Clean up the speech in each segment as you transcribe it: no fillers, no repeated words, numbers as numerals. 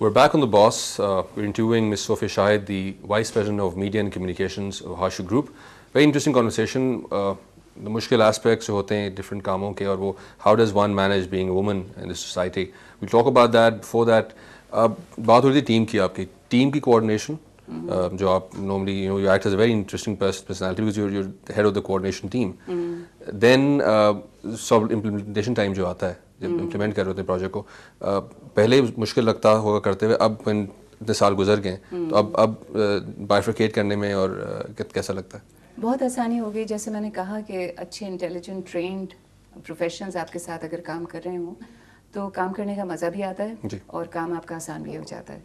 We're back on The Boss. We're interviewing Ms. Sophia Shahid, the Vice President of Media and Communications of Harshu Group. Very interesting conversation. The mushkil aspects جو ہوتے ہیں different کاموں کے اور وہ how does one manage being a woman in this society. We'll talk about that. Before that, بات ہو رہی تھی ٹیم کی، آپ کی ٹیم کی کوآرڈینیشن جو آپ normally you act as a very interesting personality because you're the head of the coordination team. Then sub implementation time جو آتا ہے جب امپلیمنٹ کر رہے ہوتے ہیں پروجیکٹ کو، پہلے مشکل لگتا ہوگا کرتے ہوئے، اب اتنے سال گزر گئے تو اب بائفرکیٹ کرنے میں اور کیسا لگتا ہے؟ بہت آسانی ہو گئی. جیسے میں نے کہا کہ اچھے انٹیلیجنٹ ٹرینڈ پروفیشنلز آپ کے ساتھ اگر کام کر رہے ہوں تو کام کرنے کا مزہ بھی آتا ہے اور کام آپ کا آسان بھی ہو جاتا ہے.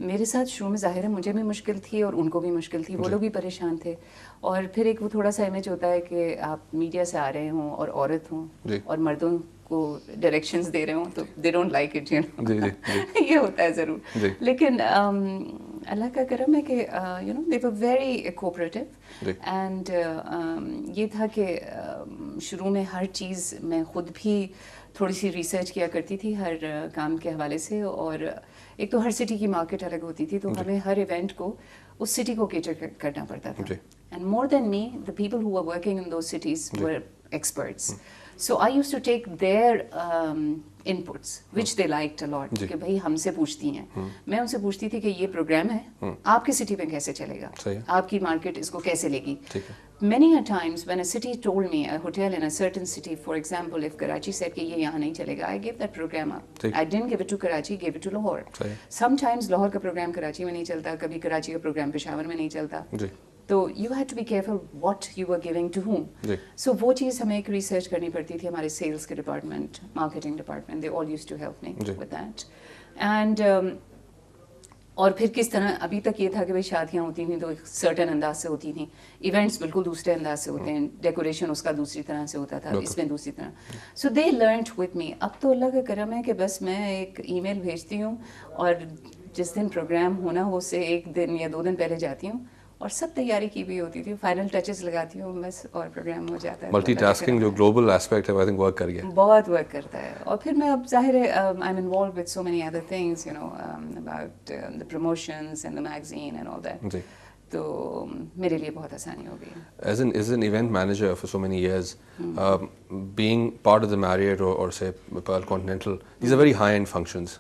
میرے ساتھ شروع میں ظاہر ہے مجھے بھی مشکل تھی اور ان کو بھی مشکل تھی، وہ لوگ بھی پریشان تھے. اور پھر ایک وہ تھوڑا سا امیج ہوتا ہے کہ آپ میڈیا سے آ رہے ہوں اور عورت ہوں اور مردوں کو ڈائریکشنز دے رہے ہوں تو دے ڈونٹ لائک اٹ، یہ ہوتا ہے ضرور. لیکن اللہ کا کرم ہے کہ دے ور ویری کوآپریٹیو. اینڈ یہ تھا کہ شروع میں ہر چیز میں خود بھی تھوڑی سی ریسرچ کیا کرتی تھی ہر کام کے حوالے سے. اور ایک تو ہر سٹی کی مارکیٹ الگ ہوتی تھی تو ہمیں ہر ایونٹ کو اس سٹی کو کیچر کرنا پڑتا تھا. And more then me the people who are working in those cities were experts. So I used to take their inputs which they liked a lot کہ بھائی ہم سے پوچھتی ہیں. میں ان سے پوچھتی تھی کہ یہ پروگرام ہے آپ کی سٹی میں کیسے چلے گا، آپ کی مارکیٹ اس کو کیسے لے گی. Many a times when a city told me, a hotel in a certain city, for example, if Karachi said کہ یہ یہاں نہیں چلے گا, I gave that program up. I didn't give it to Karachi, gave it to Lahore. Sometimes Lahore کا programme Karachi میں نہیں چلتا، کبھی کراچی کا پروگرام پشاور میں نہیں چلتا. تو you had to be careful what you are giving to home. So وہ چیز ہمیں ایک ریسرچ کرنی پڑتی تھی. ہمارے سیلس کے department, marketing department, they all used to help me with that. And اور پھر کس طرح ابھی تک یہ تھا کہ بھائی شادیاں ہوتی تھیں تو ایک سرٹن انداز سے ہوتی تھیں، ایونٹس بالکل دوسرے انداز سے ہوتے ہیں، ڈیکوریشن اس کا دوسری طرح سے ہوتا تھا، اس میں دوسری طرح. سو دے لرنڈ وتھ می. اب تو اللہ کا کرم ہے کہ بس میں ایک ای میل بھیجتی ہوں اور جس دن پروگرام ہونا ہو اس سے ایک دن یا 2 دن پہلے جاتی ہوں اور سب تیاری کی بھی ہوتی تھی، فائنل ٹچز لگاتی ہوں بس اور پروگرام ہو جاتا ہے. ملٹی ٹاسکنگ جو گلوبل ایسپیکٹ ہے آئی تھنک ورک کر گیا، بہت ورک کرتا ہے. اور پھر میں اب ظاہر ہے I am involved with so many other things about the promotions and the magazine and all that. تو میرے لیے بہت آسانی ہو گئی. As an event manager for so many years, being part of the Marriott or say Pearl Continental, these are very high-end functions.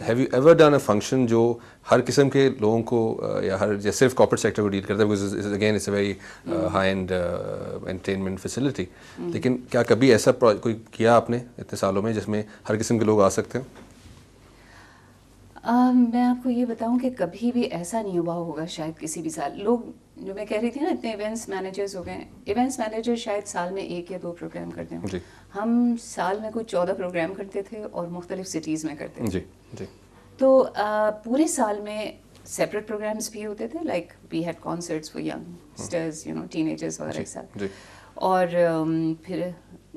Have you ever done a function جو ہر قسم کے لوگوں کو یا ہر صرف corporate sector کو ڈیل کرتا ہے because again it's a very high-end entertainment facility. لیکن کیا کبھی ایسا کوئی کیا آپ نے اتنے سالوں میں جس میں ہر قسم کے لوگ آ سکتے ہیں؟ میں آپ کو یہ بتاؤں کہ کبھی بھی ایسا نہیں ہوا ہوگا شاید کسی بھی سال. لوگ جو میں کہہ رہی تھی نا اتنے ایونٹس مینیجرز ہو گئے، ایونٹس مینیجر شاید سال میں 1 یا 2 پروگرام کرتے ہیں. ہم سال میں کوئی 14 پروگرام کرتے تھے اور مختلف سٹیز میں کرتے تھے. تو پورے سال میں سیپریٹ پروگرامس بھی ہوتے تھے، like we had concerts for youngsters teenagers وغیرہ کے ساتھ. اور پھر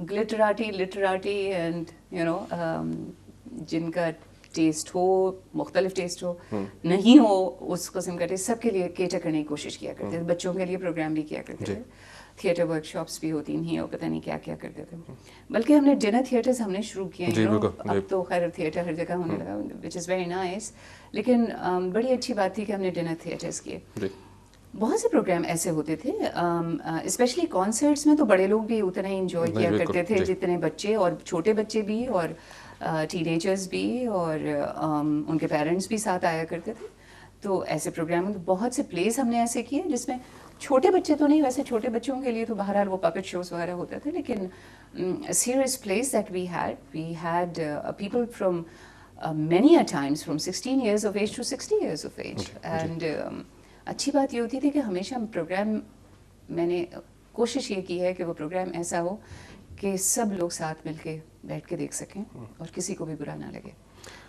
لٹراٹی اینڈ جن کا ٹیسٹ ہو، مختلف ٹیسٹ ہو نہیں ہو اس قسم کا ٹیسٹ، سب کے لیے کیٹر کرنے کی کوشش کیا کرتے تھے. بچوں کے لیے پروگرام بھی کیا کرتے تھے، تھیٹر ورک شاپس بھی ہوتی تھیں اور پتہ نہیں کیا کیا کرتے تھے. بلکہ ہم نے ڈنر تھیٹرز ہم نے شروع کیے ہیں. اب تو خیر تھیٹر ہر جگہ ہونے لگا وچ از ویری نائس. لیکن بڑی اچھی بات تھی کہ ہم نے ڈنر تھیٹرز کیے. بہت سے پروگرام ایسے ہوتے تھے اسپیشلی کانسرٹس میں تو بڑے لوگ بھی اتنا ہی انجوائے کیا کرتے تھے جتنے بچے، اور چھوٹے بچے بھی اور ٹین ایجرز بھی اور ان کے پیرنٹس بھی ساتھ آیا کرتے تھے. تو ایسے پروگرام بہت سے پلیز ہم نے ایسے کیے جس میں چھوٹے بچے تو نہیں، ویسے چھوٹے بچوں کے لیے تو بہرحال وہ پپٹ شوز وغیرہ ہوتے تھے، لیکن series plays that we had people from many a times from 16 years of age to 60 years of age. And اچھی بات یہ ہوتی تھی کہ ہمیشہ پروگرام میں نے کوشش یہ کی ہے کہ وہ پروگرام ایسا ہو کہ سب لوگ ساتھ مل کے بیٹھ کے دیکھ سکیں اور کسی کو بھی برا نہ لگے.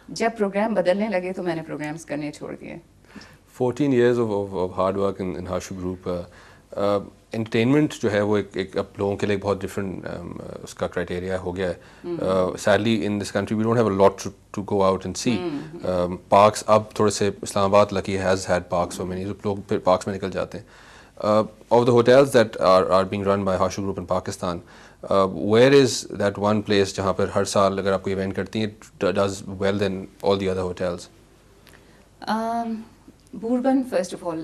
جب پروگرام بدلنے لگے تو میں نے پروگرامز کرنے چھوڑ دیے. 14 years of hard work in Harshu Group. Entertainment جو ہے وہ ایک اب لوگوں کے لیے بہت ڈفرینٹ اس کا کرائٹیریا ہو گیا ہے. Sadly in this country we don't have a lot to go out and see. Parks اب تھوڑے سے Islamabad lucky has had parks so many, لوگ پھر پارکس میں نکل جاتے ہیں. Of the hotels that are being run by Hashoo group in Pakistan, where is that one place جہاں پر ہر سال اگر آپ کوئی ایونٹ کرتی ہیں does well then all the other hotels? Bourbon, first of all,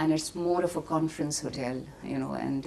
And it's more of a conference hotel, you know, and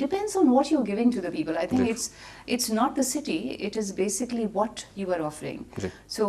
depends on what you're giving to the people. I think it's not the city, it is basically what you are offering. So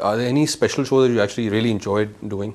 Are there any special shows that you actually really enjoyed doing?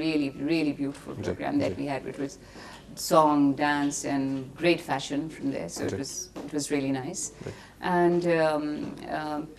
really really beautiful program that we had, which was song, dance and great fashion from there. So it was really nice. And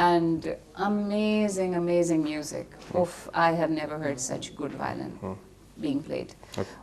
And amazing music. I have never heard such good violin being played.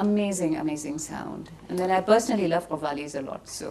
Amazing sound. And then I personally love qawwalis a lot, so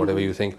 whatever you think,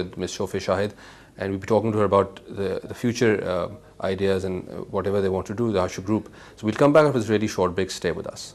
with Ms. Shofia Shahid, and we'll be talking to her about the future ideas and whatever they want to do, the Harshu Group. So we'll come back after this really short break. Stay with us.